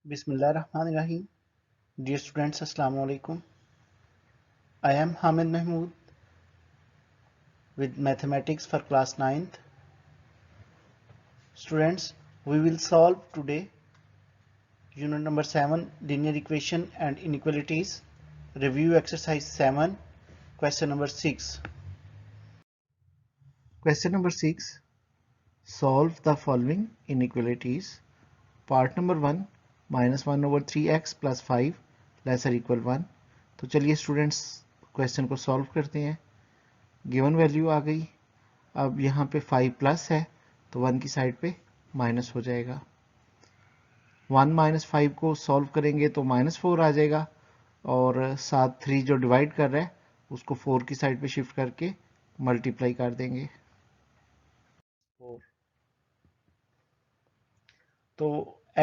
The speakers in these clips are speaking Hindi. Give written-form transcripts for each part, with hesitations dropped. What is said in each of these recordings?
Bismillahirrahmanirrahim. Dear students, Assalamu alaikum. I am Hamid Mahmood with Mathematics for class 9th. Students, we will solve today unit number 7, linear equation and inequalities. Review exercise 7, question number 6. Question number 6. Solve the following inequalities. Part number 1, -1/3x plus 5 lesser equal 1. तो चलिए स्टूडेंट्स क्वेश्चन को सॉल्व करते हैं. गिवन वैल्यू आ गई. अब यहाँ पे 5 प्लस है तो 1 की साइड पे माइनस हो जाएगा. 1 माइनस 5 को सॉल्व करेंगे तो -4 आ जाएगा और साथ 3 जो डिवाइड कर रहा है उसको 4 की साइड पे शिफ्ट करके मल्टीप्लाई कर देंगे. तो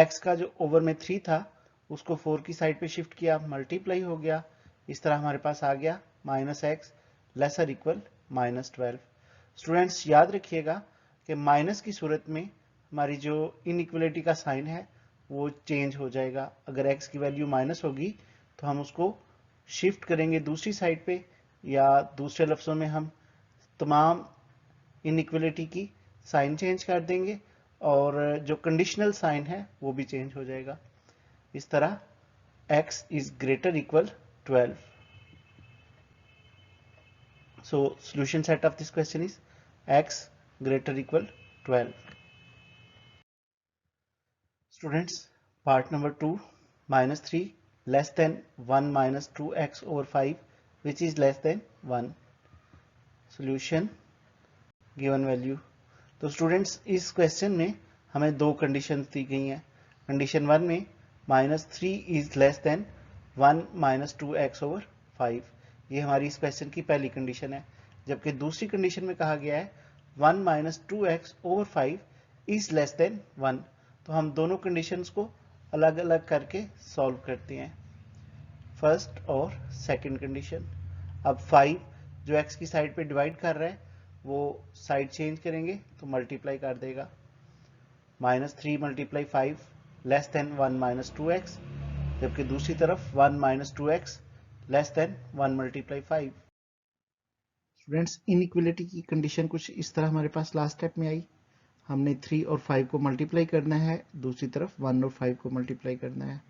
x का जो ओवर में 3 था उसको 4 की साइड पे शिफ्ट किया, मल्टीप्लाई हो गया. इस तरह हमारे पास आ गया -x लेसर इक्वल -12. स्टूडेंट्स याद रखिएगा कि माइनस की सूरत में हमारी जो इनइक्वलिटी का साइन है वो चेंज हो जाएगा. अगर x की वैल्यू माइनस होगी तो हम उसको शिफ्ट करेंगे दूसरी साइड पे, या दूसरे लफ्जों में हम तमाम इनइक्वलिटी की साइन चेंज कर देंगे और जो कंडीशनल साइन है वो भी चेंज हो जाएगा. इस तरह x is greater equal 12. So solution set of this question is x greater equal 12. Students, part number 2, -3 less than 1 minus 2x over 5 which is less than 1. Solution given value. तो स्टूडेंट्स इस क्वेश्चन में हमें दो कंडीशन दी गई हैं. कंडीशन 1 में -3 is less than 1 minus 2x over 5. ये हमारी इस क्वेश्चन की पहली कंडीशन है. जबकि दूसरी कंडीशन में कहा गया है 1 minus 2x over 5 is less than 1. तो हम दोनों कंडीशंस को अलग अलग करके सॉल्व करते हैं, फर्स्ट और सेकंड कंडीशन. अब 5 जो x की साइड पे डिवाइड कर रहा है वो साइड चेंज करेंगे तो मल्टीप्लाई कर देगा. -3 multiply 5 less than 1 minus 2x, जबकि दूसरी तरफ 1 minus 2x less than 1 multiply 5. Students inequality की कंडीशन कुछ इस तरह हमारे पास लास्ट स्टेप में आई. हमने 3 और 5 को मल्टीप्लाई करना है, दूसरी तरफ 1 और 5 को मल्टीप्लाई करना है.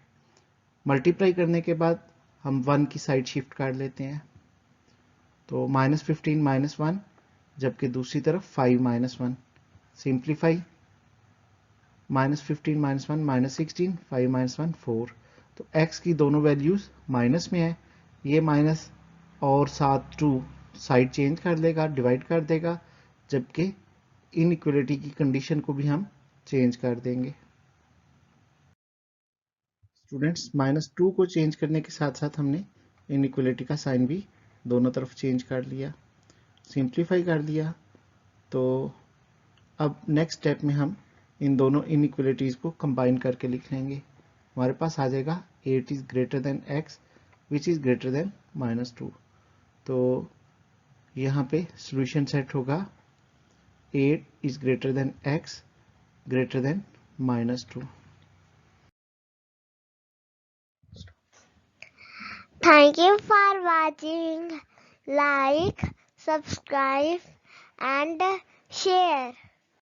मल्टीप्लाई करने के बाद हम 1 की साइड शिफ्ट कर लेते हैं तो -15 -1, जबकि दूसरी तरफ 5 -1. सिंप्लीफाई, -15 -1 -16, 5 -1 4. तो x की दोनों वैल्यूज माइनस में है. ये माइनस और साथ 2 साइड चेंज कर देगा, डिवाइड कर देगा, जबकि इनइक्वलिटी की कंडीशन को भी हम चेंज कर देंगे. स्टूडेंट्स -2 को चेंज करने के साथ साथ हमने इनइक्वलिटी का साइन भी दोनों तरफ चेंज कर लिया, सिंप्लीफाई कर दिया. तो अब नेक्स्ट स्टेप में हम इन दोनों इनइक्वलिटीज को कंबाइन करके लिख लेंगे. हमारे पास आ जाएगा 8 is greater than x which is greater than -2. तो यहाँ पे सॉल्यूशन सेट होगा 8 is greater than x greater than -2. Thank you for watching. Like, subscribe and share.